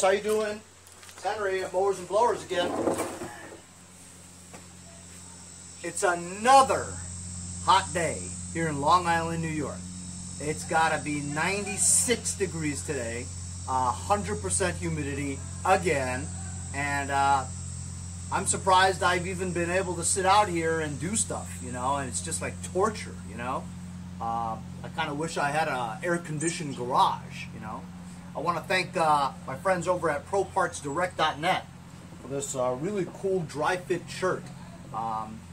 guys, how you doing? It's Henry at Mowers and Blowers again. It's another hot day here in Long Island, New York. It's got to be 96 degrees today, 100% humidity again, and I'm surprised I've even been able to sit out here and do stuff, you know, and it's just like torture, you know. I kind of wish I had an air-conditioned garage, you know. I want to thank my friends over at ProPartsDirect.net for this really cool dry fit shirt.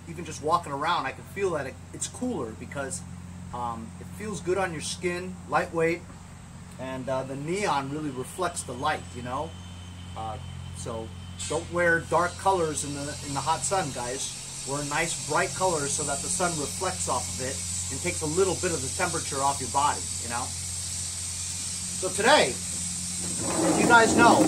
Even just walking around, I can feel that it's cooler because it feels good on your skin, lightweight, and the neon really reflects the light, you know. So don't wear dark colors in the hot sun, guys. Wear nice bright colors so that the sun reflects off of it and takes a little bit of the temperature off your body, you know. So today, as you guys know,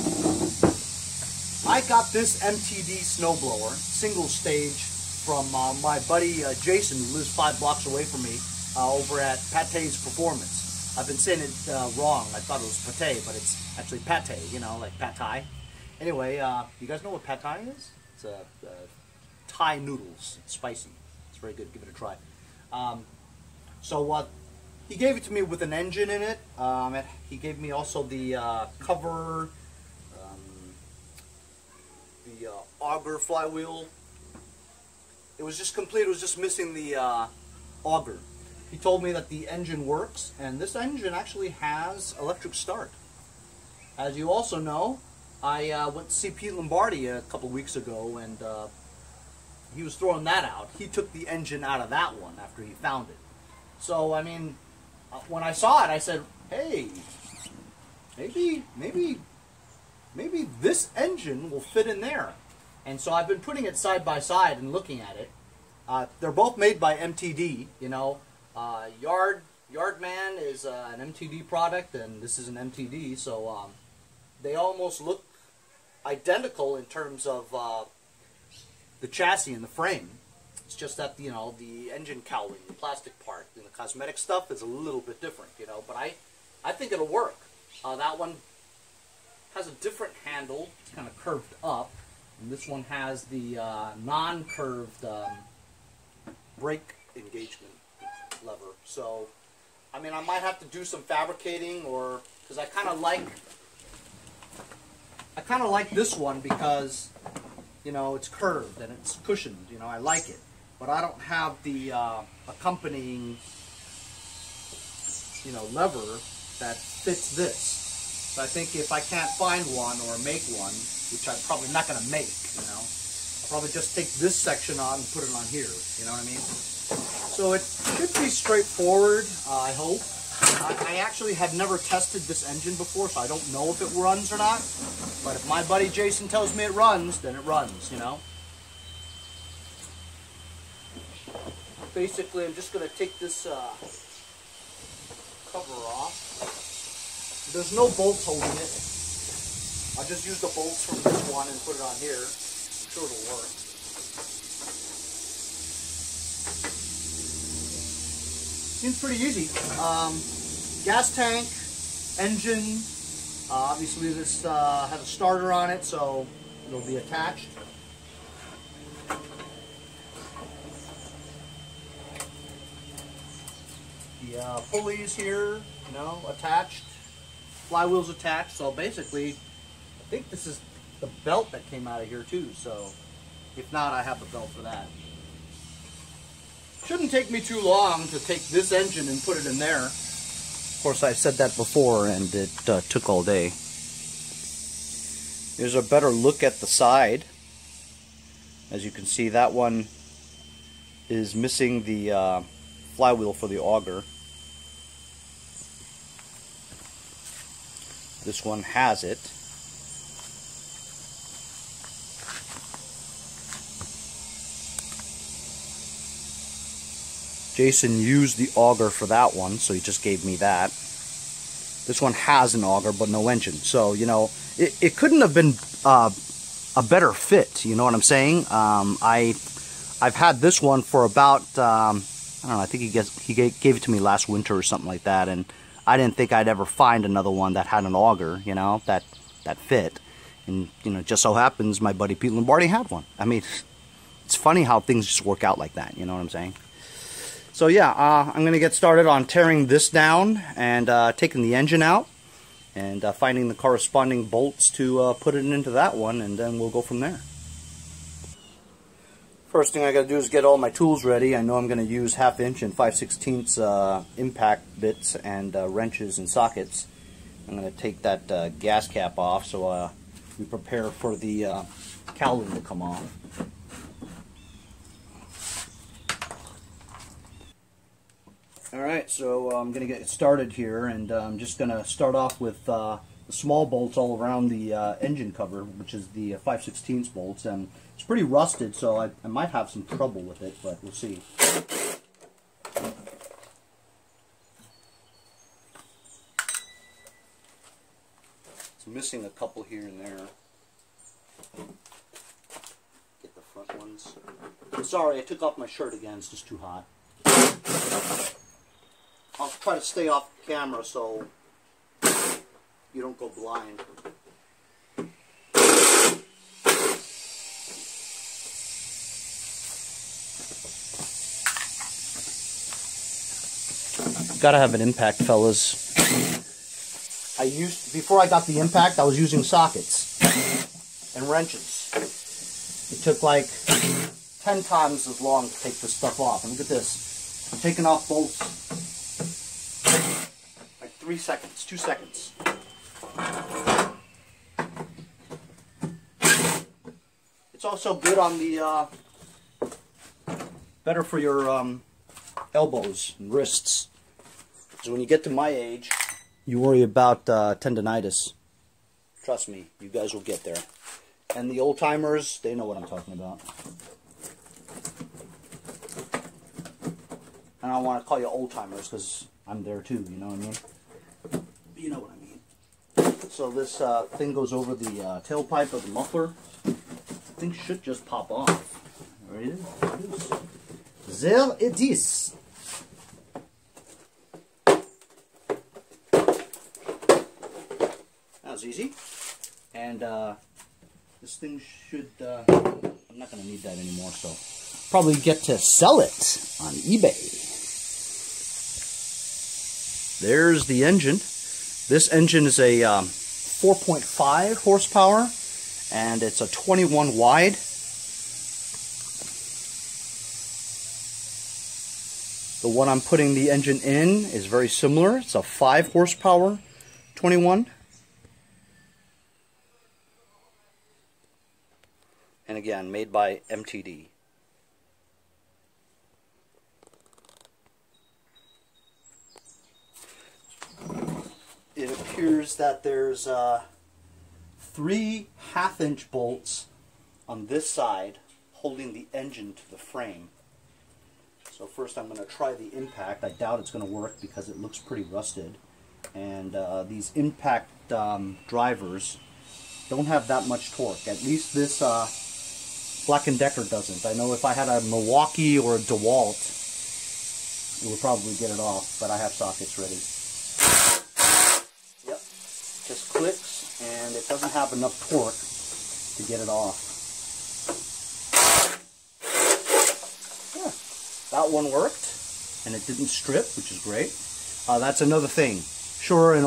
I got this MTD snowblower, single stage, from my buddy Jason, who lives 5 blocks away from me, over at Pate's Performance. I've been saying it wrong. I thought it was pate, but it's actually pate, you know, like pad thai. Anyway, you guys know what pad thai is? It's Thai noodles. It's spicy. It's very good. Give it a try. So he gave it to me with an engine in it. He gave me also the cover, the auger flywheel. It was just complete. It was just missing the auger. He told me that the engine works, and this engine actually has electric start. As you also know, I went to see Pete Lombardi a couple weeks ago, and he was throwing that out. He took the engine out of that one after he found it. So, I mean, when I saw it, I said, hey, maybe this engine will fit in there. And so I've been putting it side by side and looking at it. They're both made by MTD, you know. Yardman is an MTD product, and this is an MTD, so they almost look identical in terms of the chassis and the frame. It's just that, you know, the engine cowling, the plastic part, and the cosmetic stuff is a little bit different, you know, but I think it'll work. That one has a different handle. It's kind of curved up, and this one has the non-curved brake engagement lever. So, I mean, I might have to do some fabricating, or because I kind of like this one because, you know, it's curved and it's cushioned. You know, I like it, but I don't have the accompanying, you know, lever that fits this. So I think if I can't find one or make one, which I'm probably not going to make, you know, I'll probably just take this section on and put it on here. You know what I mean? So it should be straightforward, I hope. I actually have never tested this engine before, so I don't know if it runs or not. But if my buddy Jason tells me it runs, then it runs, you know. Basically, I'm just going to take this cover off. There's no bolts holding it. I'll just use the bolts from this one and put it on here. I'm sure it'll work. Seems pretty easy. Gas tank, engine, obviously this has a starter on it, so it'll be attached. The pulleys here, you know, attached. Flywheel's attached, so basically, I think this is the belt that came out of here too, so if not, I have the belt for that. Shouldn't take me too long to take this engine and put it in there. Of course, I've said that before, and it took all day. Here's a better look at the side. As you can see, that one is missing the flywheel for the auger. This one has it. Jason used the auger for that one, so he just gave me that. This one has an auger, but no engine. So, you know, it couldn't have been a better fit, you know what I'm saying? I've had this one for about, I don't know, I think he gave it to me last winter or something like that, and I didn't think I'd ever find another one that had an auger, you know, that that fit. And, you know, it just so happens my buddy Pete Lombardi had one. I mean, it's funny how things just work out like that, you know what I'm saying? So yeah, I'm going to get started on tearing this down and taking the engine out and finding the corresponding bolts to put it into that one, and then we'll go from there. First thing I got to do is get all my tools ready. I know I'm going to use 1/2 inch and 5/16 impact bits and wrenches and sockets. I'm going to take that gas cap off so we prepare for the cowling to come off. Alright, so I'm going to get started here, and I'm just going to start off with the small bolts all around the engine cover, which is the 5/16 bolts, and it's pretty rusted, so I might have some trouble with it, but we'll see. It's missing a couple here and there. Get the front ones. I'm sorry, I took off my shirt again, it's just too hot. I'll try to stay off camera so you don't go blind. Gotta have an impact, fellas. Before I got the impact, I was using sockets and wrenches. It took like 10 times as long to take this stuff off. And look at this. I'm taking off bolts like 3 seconds, 2 seconds. It's also good on the, better for your elbows and wrists. So when you get to my age, you worry about tendonitis. Trust me, you guys will get there. And the old timers, they know what I'm talking about. And I don't want to call you old timers because I'm there too, you know what I mean? You know what I mean. So this thing goes over the tailpipe of the muffler. The thing should just pop off. There it is. There it is. That was easy. And this thing should, I'm not going to need that anymore, so probably get to sell it on eBay. There's the engine. This engine is a 4.5 horsepower, and it's a 21 wide. The one I'm putting the engine in is very similar. It's a 5 horsepower 21. And again, made by MTD. It appears that there's 3 1/2 inch bolts on this side holding the engine to the frame. So first I'm going to try the impact. I doubt it's going to work because it looks pretty rusted. And these impact drivers don't have that much torque. At least this Black & Decker doesn't. I know if I had a Milwaukee or a DeWalt, it would probably get it off, but I have sockets ready. Yep, just clicks, and it doesn't have enough torque to get it off. Yeah, that one worked, and it didn't strip, which is great. That's another thing. Sure, a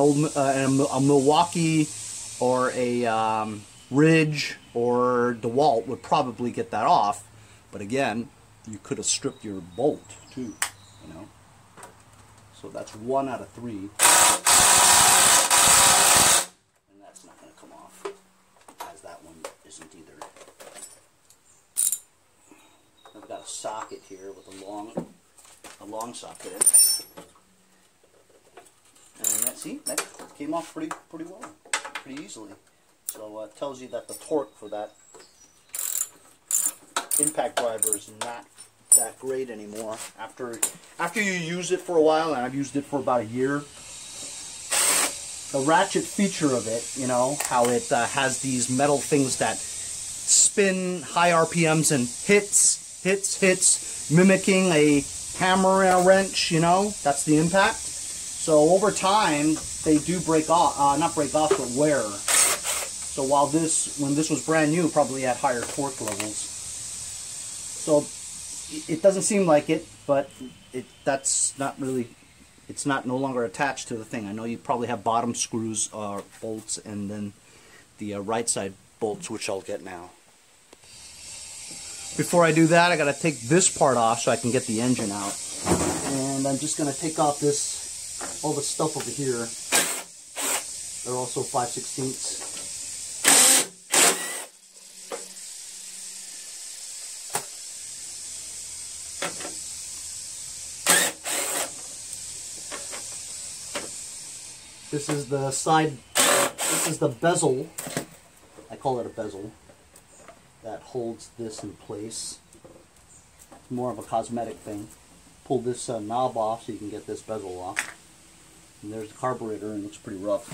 Milwaukee or a Ridge or DeWalt would probably get that off, but again, you could have stripped your bolt too, you know. So that's 1 out of 3, and that's not going to come off, as that one isn't either. I've got a socket here with a long socket in it, and see, that came off pretty well, pretty easily. So it tells you that the torque for that impact driver is not that great anymore. After you use it for a while, and I've used it for about a year, the ratchet feature of it, you know, how it has these metal things that spin high RPMs and hits, mimicking a hammer and a wrench, you know, that's the impact. So over time, they do break off, not break off, but wear. So while when this was brand new, probably had higher torque levels. So it doesn't seem like it, but that's not really, it's no longer attached to the thing. I know you probably have bottom screws or bolts, and then the right side bolts, which I'll get now. Before I do that, I got to take this part off so I can get the engine out. And I'm just going to take off all the stuff over here. They're also 5/16. This is the side, this is the bezel, I call it a bezel, that holds this in place. It's more of a cosmetic thing. Pull this knob off so you can get this bezel off. And there's the carburetor, and it looks pretty rough.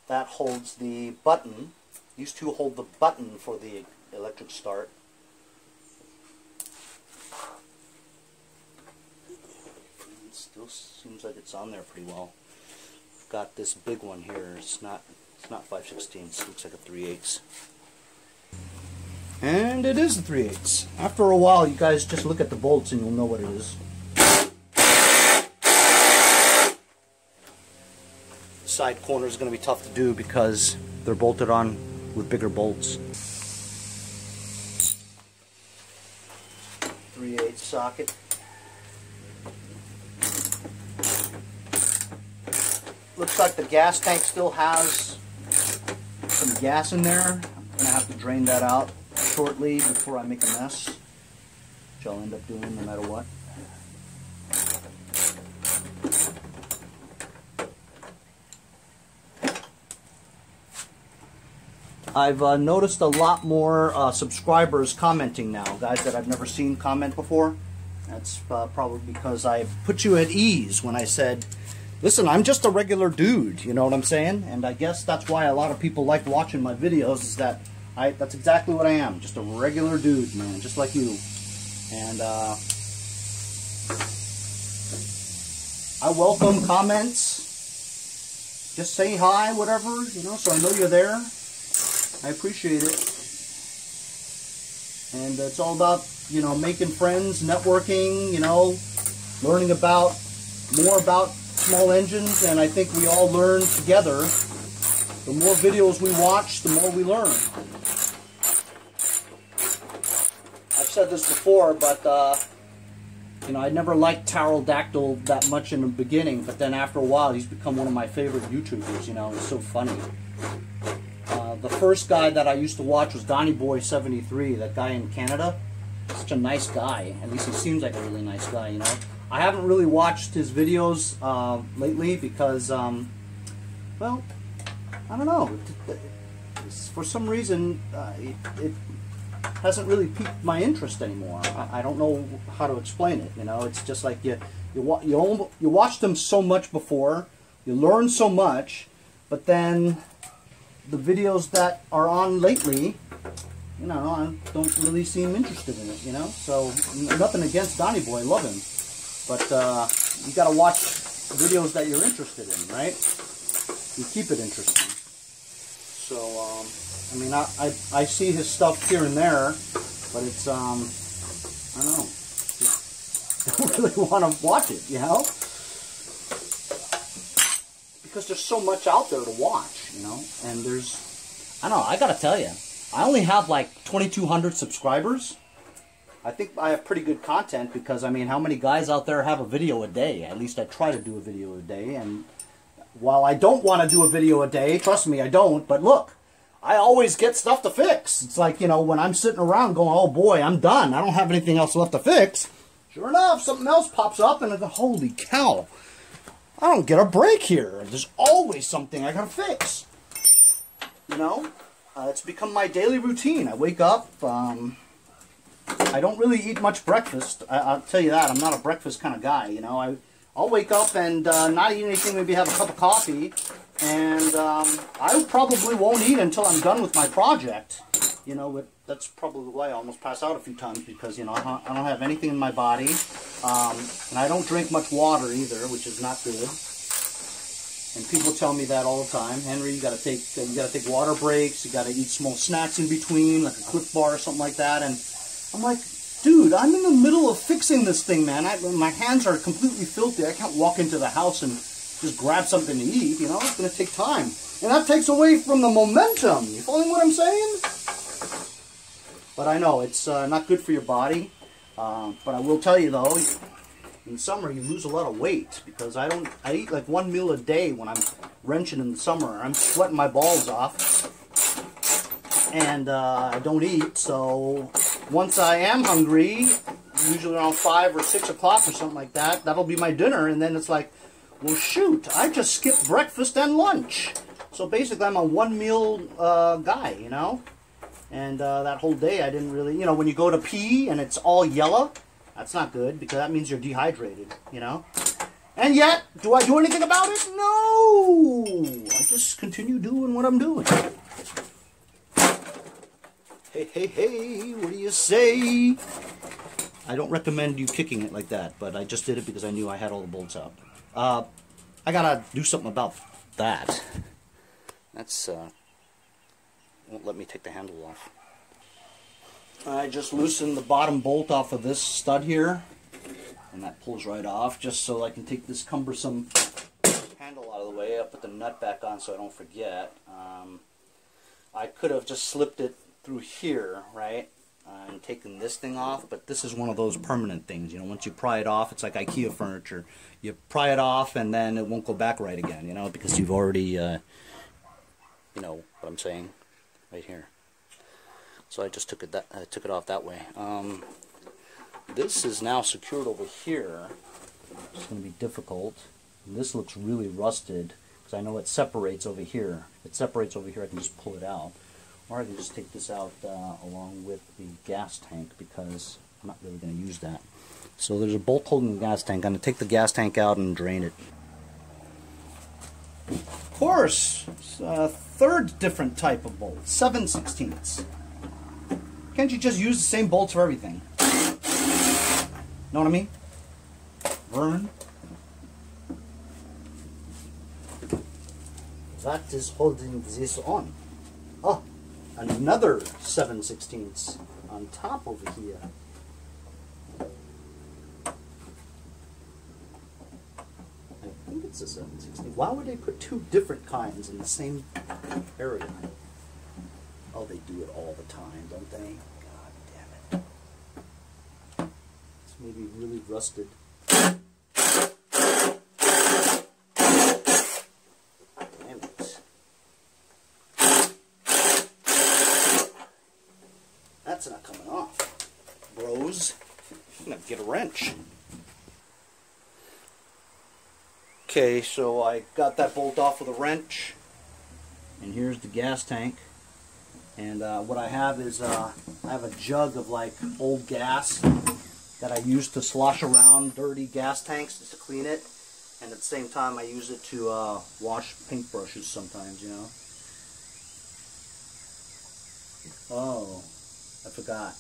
That holds the button. These two hold the button for the electric start. It still seems like it's on there pretty well. Got this big one here. It's not 5/16. It looks like a 3/8. And it is a 3/8. After a while, you guys just look at the bolts and you'll know what it is. Side corner is going to be tough to do because they're bolted on with bigger bolts. 3/8 socket. Looks like the gas tank still has some gas in there. I'm going to have to drain that out shortly before I make a mess, which I'll end up doing no matter what. I've noticed a lot more subscribers commenting now, guys that I've never seen comment before. That's probably because I put you at ease when I said, listen, I'm just a regular dude, you know what I'm saying? And I guess that's why a lot of people like watching my videos, is that that's exactly what I am, just a regular dude, man, just like you. And I welcome comments. Just say hi, whatever, you know, so I know you're there. I appreciate it. And it's all about, you know, making friends, networking, you know, learning more about small engines, and I think we all learn together. The more videos we watch, the more we learn. I've said this before, but you know, I never liked Pterodactyl that much in the beginning, but then after a while, he's become one of my favorite YouTubers. You know, he's so funny. The first guy that I used to watch was Donny Boy 73, that guy in Canada. Such a nice guy. At least he seems like a really nice guy, you know. I haven't really watched his videos lately because, well, I don't know. For some reason, it hasn't really piqued my interest anymore. I don't know how to explain it, you know. It's just like you watched them so much before, you learn so much, but then the videos that are on lately, you know, I don't really seem interested in it, you know. So nothing against Donny Boy, love him, but you got to watch videos that you're interested in, right? You keep it interesting. So I mean, I see his stuff here and there, but it's I don't know, I don't really want to watch it, you know. Because there's so much out there to watch, you know, and there's, I don't know, I gotta tell you, I only have like 2,200 subscribers. I think I have pretty good content because, I mean, how many guys out there have a video a day? At least I try to do a video a day, and while I don't want to do a video a day, trust me, I don't, but look, I always get stuff to fix. It's like, you know, when I'm sitting around going, oh boy, I'm done, I don't have anything else left to fix, sure enough, something else pops up, and I go, holy cow, I don't get a break here. There's always something I gotta fix. You know? It's become my daily routine. I wake up, I don't really eat much breakfast. I'll tell you that. I'm not a breakfast kind of guy, you know. I'll wake up and not eat anything, maybe have a cup of coffee, and I probably won't eat until I'm done with my project. You know, that's probably why I almost pass out a few times, because, you know, I don't have anything in my body, and I don't drink much water either, which is not good. And people tell me that all the time. Henry, you got to take water breaks. You got to eat small snacks in between, like a Cliff Bar or something like that. And I'm like, dude, I'm in the middle of fixing this thing, man. My hands are completely filthy. I can't walk into the house and just grab something to eat. You know, it's going to take time, and that takes away from the momentum. You following what I'm saying? But I know it's not good for your body. But I will tell you though, in summer you lose a lot of weight, because I eat like 1 meal a day when I'm wrenching in the summer. I'm sweating my balls off, and I don't eat. So once I am hungry, usually around 5 or 6 o'clock or something like that, that'll be my dinner. And then it's like, well, shoot, I just skipped breakfast and lunch. So basically I'm a 1 meal guy, you know. And that whole day I didn't really, you know, when you go to pee and it's all yellow, that's not good, because that means you're dehydrated, you know. And yet, do I do anything about it? No! I just continue doing what I'm doing. Hey, hey, hey, what do you say? I don't recommend you kicking it like that, but I just did it because I knew I had all the bolts out. I gotta do something about that. That's, won't let me take the handle off. I just loosened the bottom bolt off of this stud here, and that pulls right off, just so I can take this cumbersome handle out of the way. I'll put the nut back on so I don't forget. I could have just slipped it through here, right, and taken this thing off, but this is one of those permanent things. You know, once you pry it off, it's like IKEA furniture. You pry it off and then it won't go back right again, you know, because you've already, you know what I'm saying, right here. So I just took it off that way. This is now secured over here. It's going to be difficult. And this looks really rusted, because I know it separates over here. It separates over here. I can just pull it out. Or I can just take this out along with the gas tank, because I'm not really going to use that. So there's a bolt holding the gas tank. I'm going to take the gas tank out and drain it. Of course, it's a third different type of bolt, 7/16. Can't you just use the same bolts for everything? Know what I mean? Vermin. That is holding this on. Oh, another 7/16 on top over here. I think it's a 7/16. Why would they put two different kinds in the same area? Oh, they do it all the time, don't they? God damn it. It's maybe really rusted. Damn it. That's not coming off, bros. I'm gonna get a wrench. Okay, so I got that bolt off with a wrench, and here's the gas tank. And what I have is I have a jug of like old gas that I use to slosh around dirty gas tanks just to clean it, and at the same time I use it to wash paintbrushes sometimes, you know. Oh, I forgot.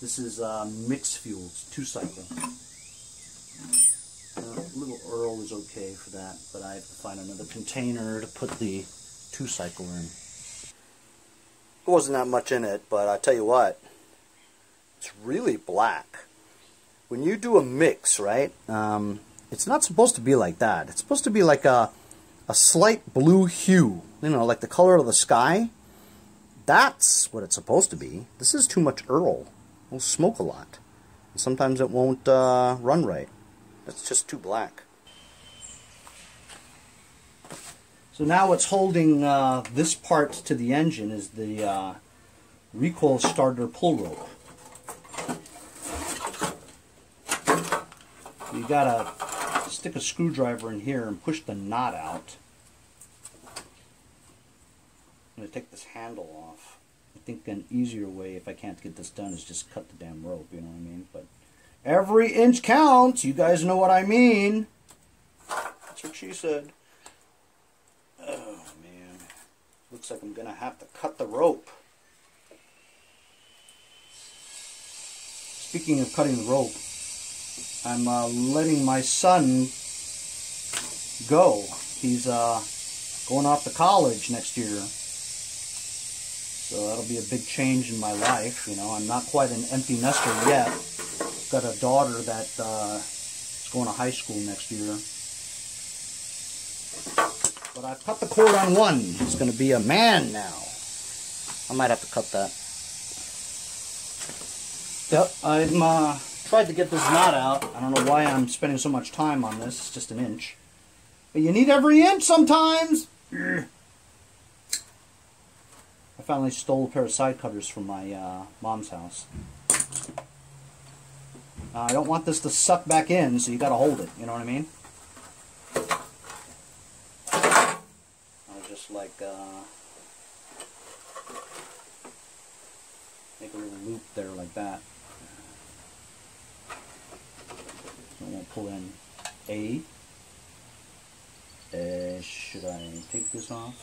This is mixed fuels, 2-cycle. Little Earl is okay for that, but I have to find another container to put the 2-cycle in. There wasn't that much in it, but I tell you what, it's really black. When you do a mix, right, it's not supposed to be like that. It's supposed to be like a slight blue hue, you know, like the color of the sky. That's what it's supposed to be. This is too much Earl. It'll smoke a lot. And sometimes it won't run right. It's just too black. So now what's holding this part to the engine is the recoil starter pull rope. You gotta stick a screwdriver in here and push the knot out. I'm gonna take this handle off. I think an easier way, if I can't get this done, is just cut the damn rope, you know what I mean? But Every inch counts. You guys know what I mean. That's what she said. Oh, man. Looks like I'm going to have to cut the rope. Speaking of cutting the rope, I'm letting my son go. He's going off to college next year. So that'll be a big change in my life. You know, I'm not quite an empty nester yet. Got a daughter that is going to high school next year. But I've cut the cord on one. He's going to be a man now. I might have to cut that. Yep, I'm tried to get this knot out. I don't know why I'm spending so much time on this. It's just an inch. But you need every inch sometimes. I finally stole a pair of side cutters from my mom's house. I don't want this to suck back in, so you got to hold it. You know what I mean? I'll just like make a little loop there like that. So I won't pull in should I take this off?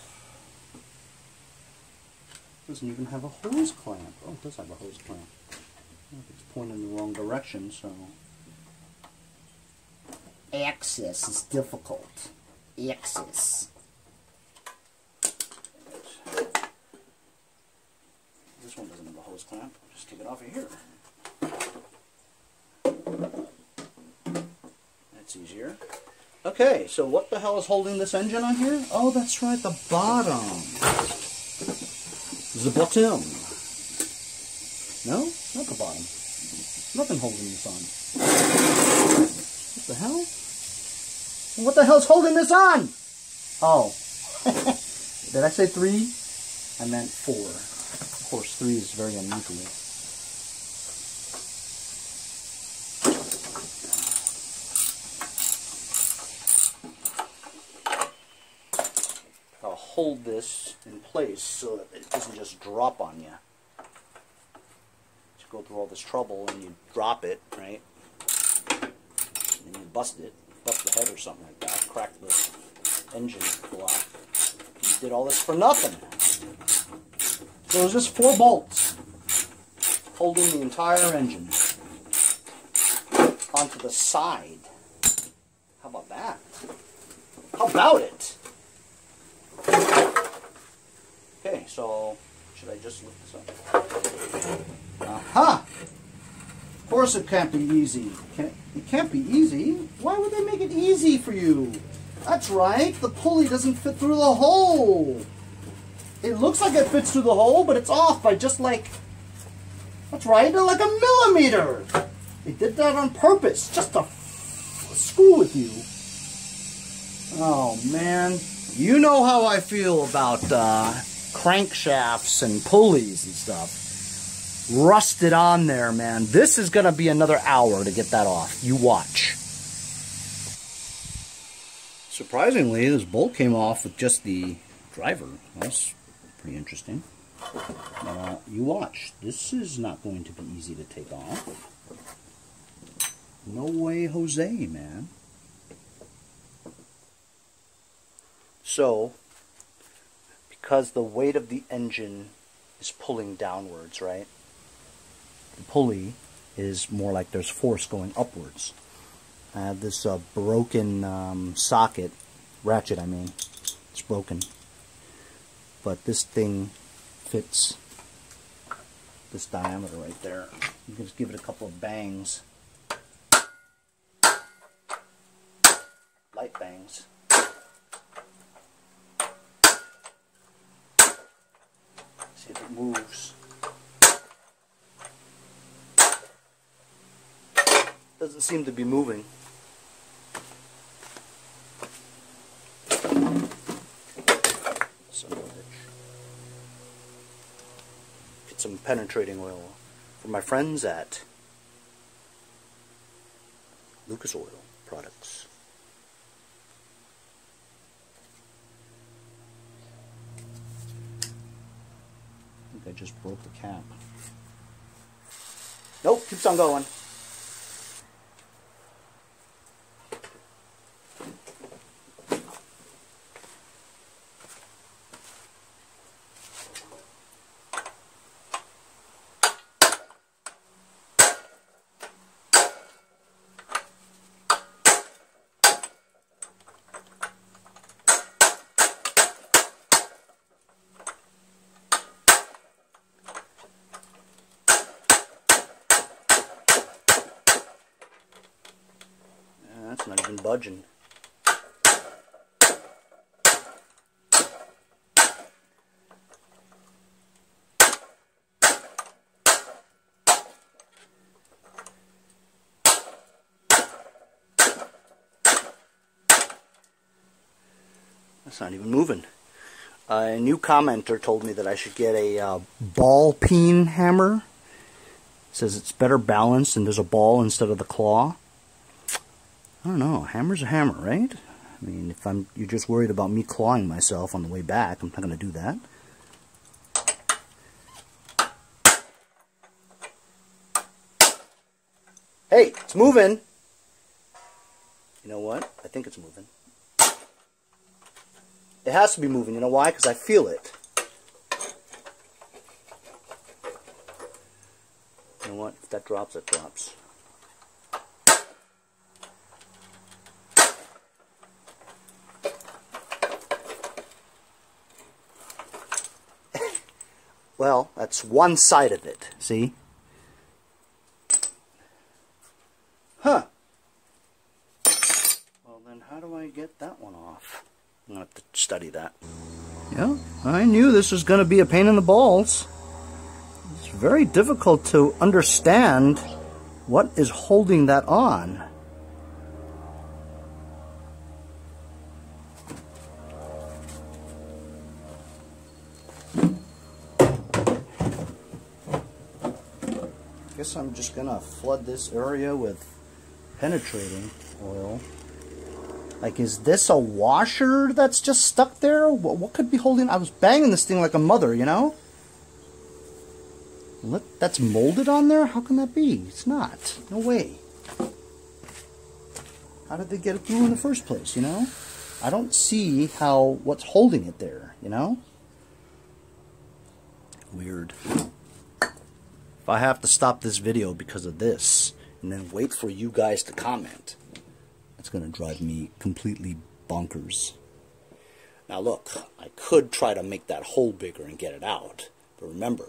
It doesn't even have a hose clamp. Oh, it does have a hose clamp. It's pointing in the wrong direction, so access is difficult. Access. This one doesn't have a hose clamp. Just take it off of here. That's easier. Okay, so what the hell is holding this engine on here? Oh, that's right, the bottom. The bottom. No, not the bottom. Nothing holding this on. What the hell? What the hell's holding this on? Oh. Did I say 3? I meant 4. Of course, 3 is very unusual. I'll hold this in place so that it doesn't just drop on you. You go through all this trouble and you drop it, right? And you bust the head or something like that, crack the engine block. You did all this for nothing. So it was just 4 bolts holding the entire engine onto the side. How about that? How about it? Okay, so should I just lift this up? Aha! Of course it can't be easy. It can't be easy. Why would they make it easy for you? That's right, the pulley doesn't fit through the hole. It looks like it fits through the hole, but it's off by just like, that's right, like a millimeter. They did that on purpose, just to screw with you. Oh, man. You know how I feel about crankshafts and pulleys and stuff. Rusted on there, man. This is going to be another hour to get that off. You watch. Surprisingly, this bolt came off with just the driver. That's pretty interesting. You watch. This is not going to be easy to take off. No way, Jose, man. So, because the weight of the engine is pulling downwards, right? The pulley is more like there's force going upwards. I have this broken ratchet, I mean. It's broken. But this thing fits this diameter right there. You can just give it a couple of bangs. Light bangs. See if it moves. Doesn't seem to be moving. Son of a bitch. Get some penetrating oil from my friends at Lucas Oil Products. I think I just broke the cap. Nope, keeps on going. not even budging. That's not even moving. A new commenter told me that I should get a ball peen hammer. Says it's better balanced and there's a ball instead of the claw. I don't know. Hammer's a hammer, right? I mean, if you're just worried about me clawing myself on the way back, I'm not going to do that. Hey, it's moving. You know what? I think it's moving. It has to be moving. You know why? Because I feel it. You know what? If that drops, it drops. Well, that's one side of it. See? Huh. Well, then how do I get that one off? I'm going to have to study that. Yeah, I knew this was going to be a pain in the balls. It's very difficult to understand what is holding that on. Guess I'm just going to flood this area with penetrating oil. Like, is this a washer that's just stuck there? What could be holding? I was banging this thing like a mother, you know? Look, that's molded on there? How can that be? It's not. No way. How did they get it through in the first place, you know? I don't see what's holding it there, you know? Weird. If I have to stop this video because of this, and then wait for you guys to comment, it's going to drive me completely bonkers. Now look, I could try to make that hole bigger and get it out. But remember,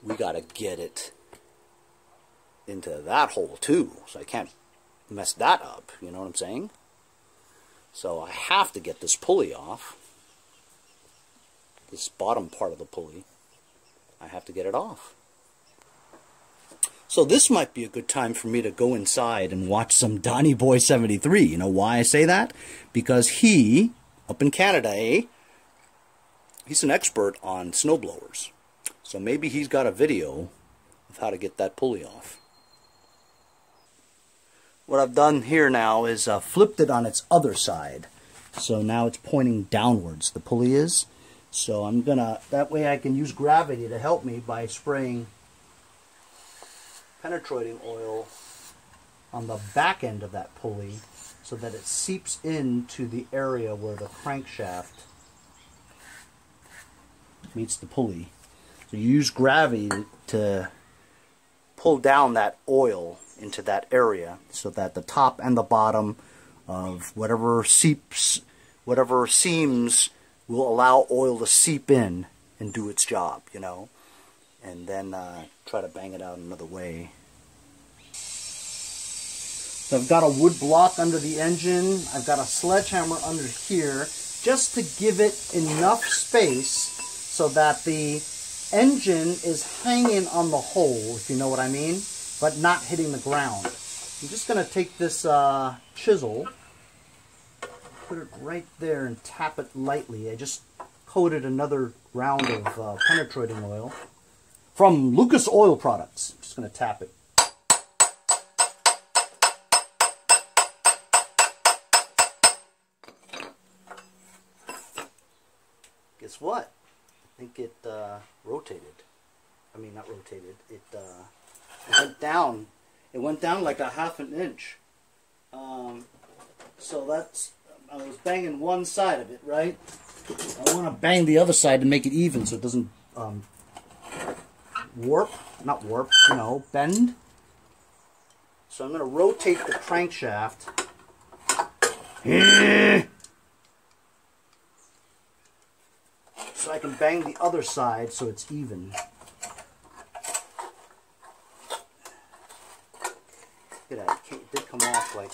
we got to get it into that hole too. So I can't mess that up, you know what I'm saying? So I have to get this pulley off. This bottom part of the pulley. I have to get it off. So this might be a good time for me to go inside and watch some Donny Boy 73. You know why I say that? Because he, up in Canada, he's an expert on snowblowers. So maybe he's got a video of how to get that pulley off. What I've done here now is flipped it on its other side. So now it's pointing downwards, the pulley is. So I'm gonna, that way I can use gravity to help me by spraying penetrating oil on the back end of that pulley so that it seeps into the area where the crankshaft meets the pulley. So you use gravity to pull down that oil into that area so that the top and the bottom of whatever seams will allow oil to seep in and do its job, you know. And then try to bang it out another way. So I've got a wood block under the engine. I've got a sledgehammer under here just to give it enough space so that the engine is hanging on the hole, if you know what I mean, but not hitting the ground. I'm just going to take this chisel, put it right there and tap it lightly. I just coated another round of penetrating oil from Lucas Oil Products. I'm just going to tap it. Guess what? I think it rotated. I mean, not rotated. It went down. It went down like a ½ an inch. So that's, I was banging one side of it, right? I want to bang the other side to make it even so it doesn't not warp, you know, bend. So I'm going to rotate the crankshaft. So I can bang the other side so it's even. Look at that, it did come off like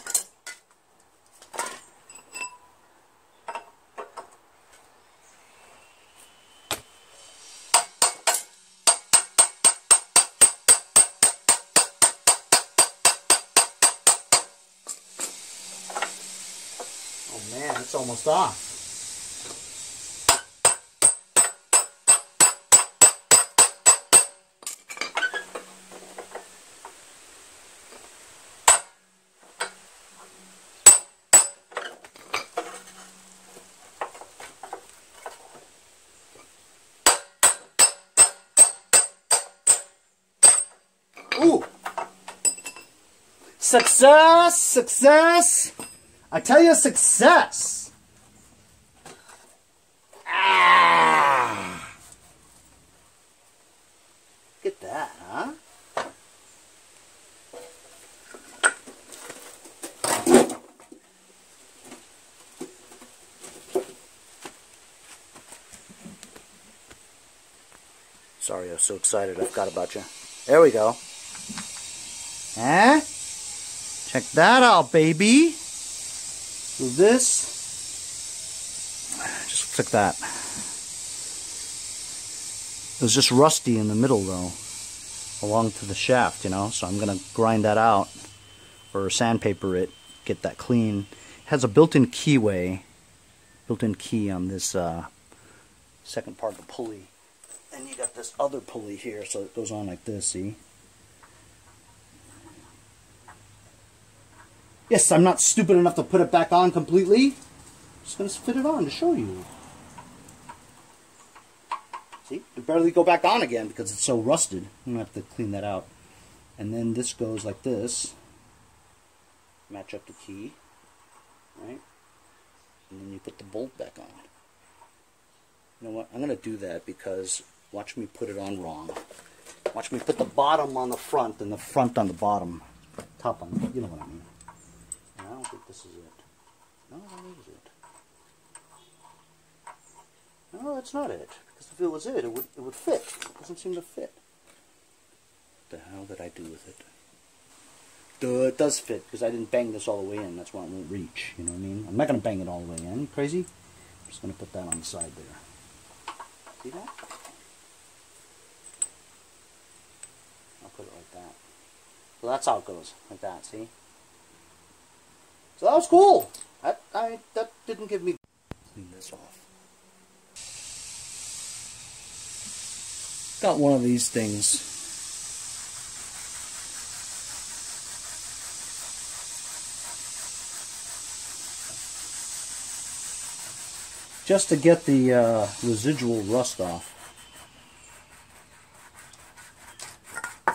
man, it's almost off. Ooh! Success! Success! I tell you, success! Ah! Get that, huh? Sorry, I was so excited I forgot about you. There we go. Huh? Check that out, baby. So this, just click that. It was just rusty in the middle though, along to the shaft, you know, so I'm going to grind that out or sandpaper it, get that clean. It has a built-in keyway, built-in key on this second part of the pulley. And you got this other pulley here, so it goes on like this, see? Yes, I'm not stupid enough to put it back on completely. I'm just going to fit it on to show you. See? It barely go back on again because it's so rusted. I'm going to have to clean that out. And then this goes like this. Match up the key. Right? And then you put the bolt back on. You know what? I'm going to do that because watch me put it on wrong. Watch me put the bottom on the front and the front on the bottom. Top on, you know what I mean. And I don't think this is it. No, that is it. No, that's not it. Because if it was it would fit. It doesn't seem to fit. What the hell did I do with it? Duh, it does fit because I didn't bang this all the way in. That's why it won't reach. You know what I mean? I'm not going to bang it all the way in. Crazy? I'm just going to put that on the side there. See that? I'll put it like that. So that's how it goes. Like that, see? So that was cool. That didn't give me... Clean this off. Got one of these things. Just to get the residual rust off. I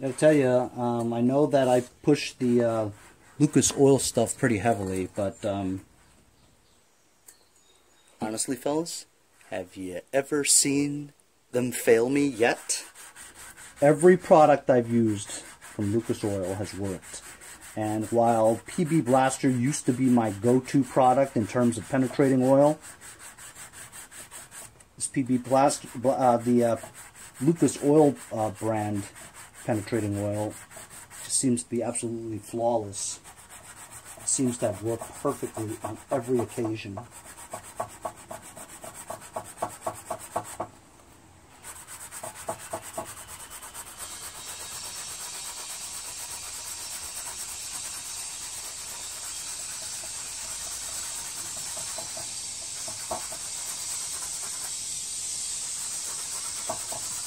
gotta tell you, I know that I pushed the Lucas oil stuff pretty heavily, but honestly, fellas, have you ever seen them fail me yet? Every product I've used from Lucas Oil has worked. And while PB Blaster used to be my go-to product in terms of penetrating oil, this PB Blaster, the Lucas Oil brand penetrating oil just seems to be absolutely flawless. It seems to have worked perfectly on every occasion.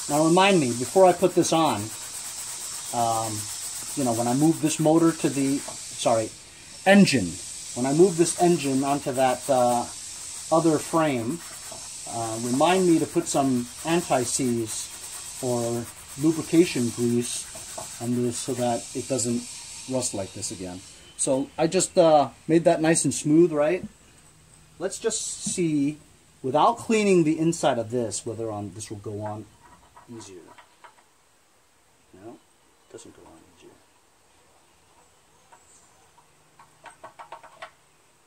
Now remind me, before I put this on, you know, when I move this motor to the, engine, when I move this engine onto that other frame, remind me to put some anti-seize or lubrication grease on this so that it doesn't rust like this again. So I just made that nice and smooth, right? Let's just see, without cleaning the inside of this, whether this will go on easier. No, it doesn't go on easier.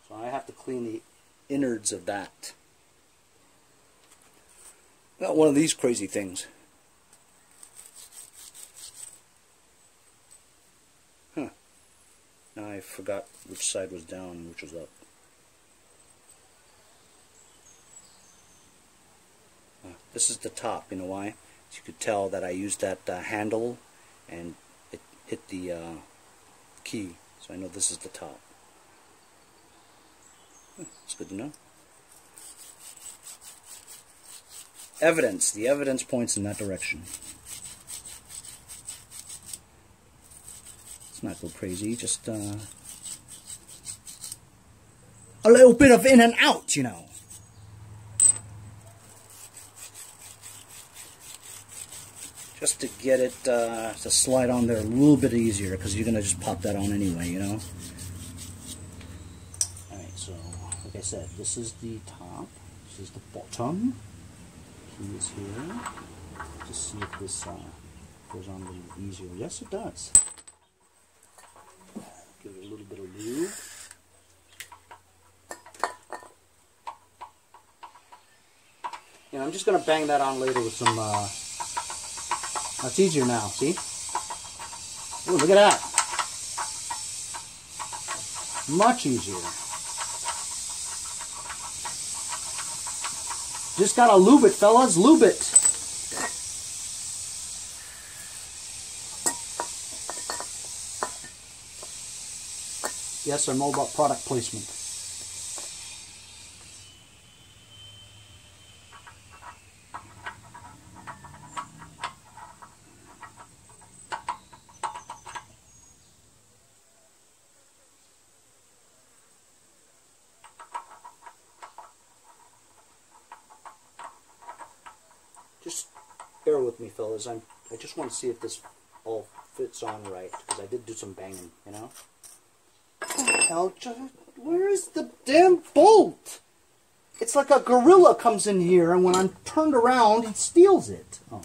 So I have to clean the innards of that. Not one of these crazy things. Huh. Now I forgot which side was down and which was up. This is the top, you know why? You could tell that I used that handle and it hit the key, so I know this is the top. It's good to know. Evidence. The evidence points in that direction. Let's not go crazy. Just a little bit of in and out, you know. Just to get it to slide on there a little bit easier, because you're going to just pop that on anyway, you know. Alright, so like I said, this is the top, this is the bottom. Key is here. Just see if this goes on a little easier. Yes, it does. Give it a little bit of lube. Yeah, I'm just going to bang that on later with some... That's easier now, see? Ooh, look at that. Much easier. Just gotta lube it, fellas. Lube it. Yes, I'm all about product placement. Just bear with me, fellas. I just want to see if this all fits on right, because I did do some banging, you know? What the hell? Where is the damn bolt? It's like a gorilla comes in here, and when I'm turned around, he steals it. Oh.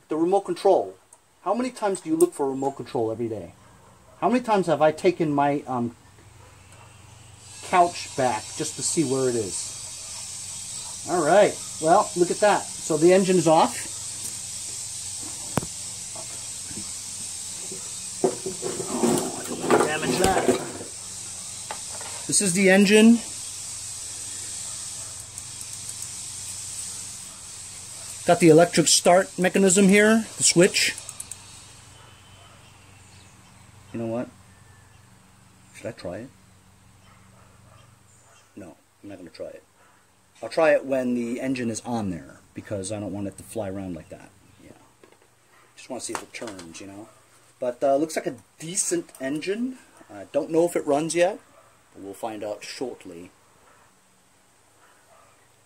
The remote control. How many times do you look for a remote control every day? How many times have I taken my couch back just to see where it is? Alright, well, look at that. So the engine is off. Oh, I don't want to damage that. This is the engine. Got the electric start mechanism here, the switch. You know what? Should I try it? No, I'm not going to try it. I'll try it when the engine is on there, because I don't want it to fly around like that. Yeah. Just want to see if it turns, you know. But looks like a decent engine. I don't know if it runs yet, but we'll find out shortly.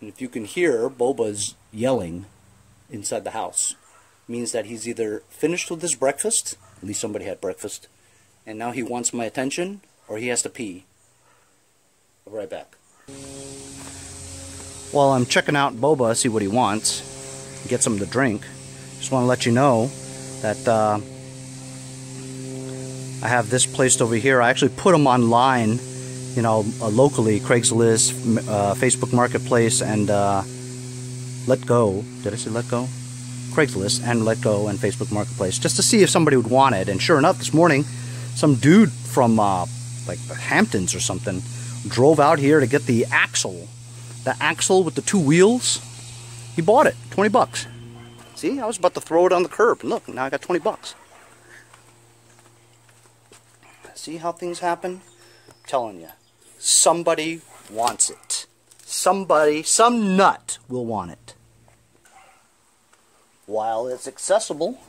And if you can hear, Boba's yelling inside the house. Means that he's either finished with his breakfast, at least somebody had breakfast, and now he wants my attention, or he has to pee. I'll be right back. While I'm checking out Boba, see what he wants, get something to drink, just want to let you know that I have this placed over here. I actually put them online, you know, locally, Craigslist, Facebook Marketplace, and Let Go. Did I say Let Go? Craigslist and Let Go and Facebook Marketplace, just to see if somebody would want it. And sure enough, this morning, some dude from like the Hamptons or something drove out here to get the axle. The axle with the two wheels. He bought it, 20 bucks. See, I was about to throw it on the curb, and look, now I got 20 bucks. See how things happen? I'm telling you, somebody wants it. Somebody, some nut will want it. While it's accessible.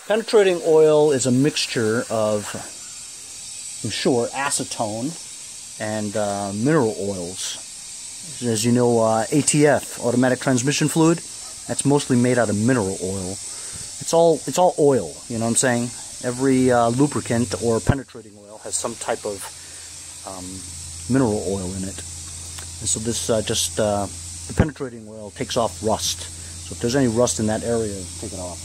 Penetrating oil is a mixture of, I'm sure, acetone and mineral oils. As you know, ATF, automatic transmission fluid, that's mostly made out of mineral oil. It's all oil, you know what I'm saying? Every lubricant or penetrating oil has some type of mineral oil in it. And so this the penetrating oil takes off rust. So if there's any rust in that area, take it off.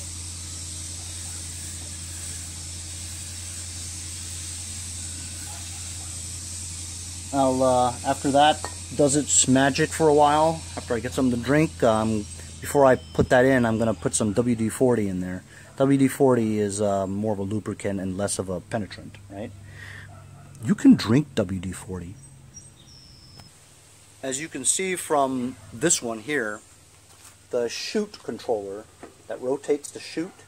After that, does its magic for a while, after I get something to drink, before I put that in, I'm going to put some WD-40 in there. WD-40 is more of a lubricant and less of a penetrant, right? You can drink WD-40. As you can see from this one here, the chute controller that rotates the chute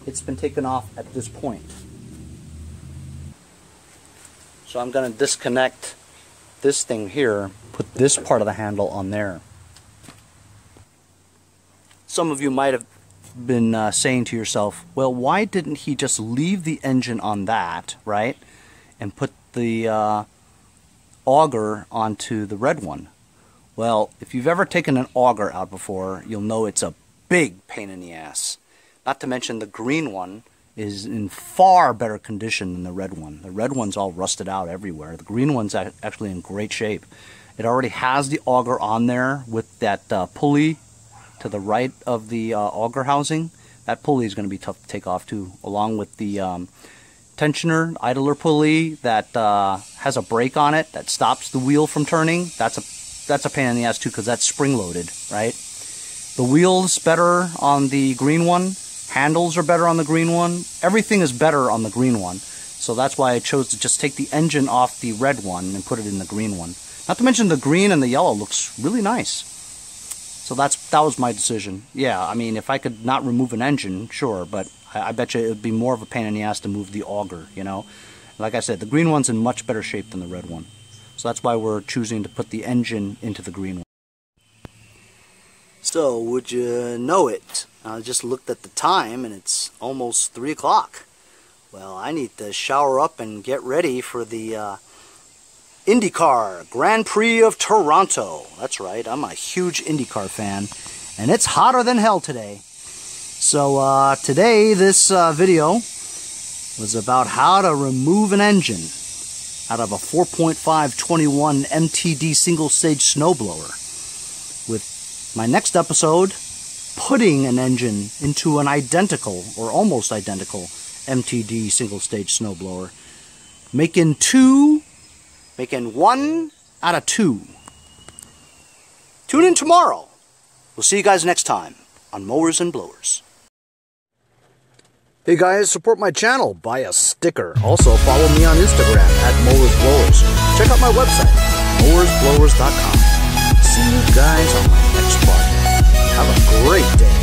it's been taken off at this point. So I'm going to disconnect this thing here, put this part of the handle on there. Some of you might have been saying to yourself, well, why didn't he just leave the engine on that, right, and put the auger onto the red one? Well, if you've ever taken an auger out before, you'll know it's a big pain in the ass. Not to mention the green one is in far better condition than the red one. The red one's all rusted out everywhere. The green one's actually in great shape. It already has the auger on there with that pulley to the right of the auger housing. That pulley is going to be tough to take off too, along with the tensioner, idler pulley that has a brake on it that stops the wheel from turning. That's a pain in the ass too, because that's spring-loaded, right? The wheel's better on the green one. Handles are better on the green one. Everything is better on the green one. So that's why I chose to just take the engine off the red one and put it in the green one. Not to mention the green and the yellow looks really nice. So that was my decision. Yeah, I mean, if I could not remove an engine, sure, but I bet you it would be more of a pain in the ass to move the auger, you know? Like I said, the green one's in much better shape than the red one. So that's why we're choosing to put the engine into the green one. So, would you know it? I just looked at the time and it's almost 3 o'clock. Well, I need to shower up and get ready for the IndyCar Grand Prix of Toronto. That's right, I'm a huge IndyCar fan, and it's hotter than hell today. So today this video was about how to remove an engine out of a 4.521 MTD single-stage snowblower. With my next episode, putting an engine into an identical, or almost identical, MTD single-stage snowblower. Making 1 out of 2. Tune in tomorrow. We'll see you guys next time on Mowers and Blowers. Hey guys, support my channel. Buy a sticker. Also, follow me on Instagram @MowersBlowers. Check out my website, mowersblowers.com. See you guys on my next part. Have a great day.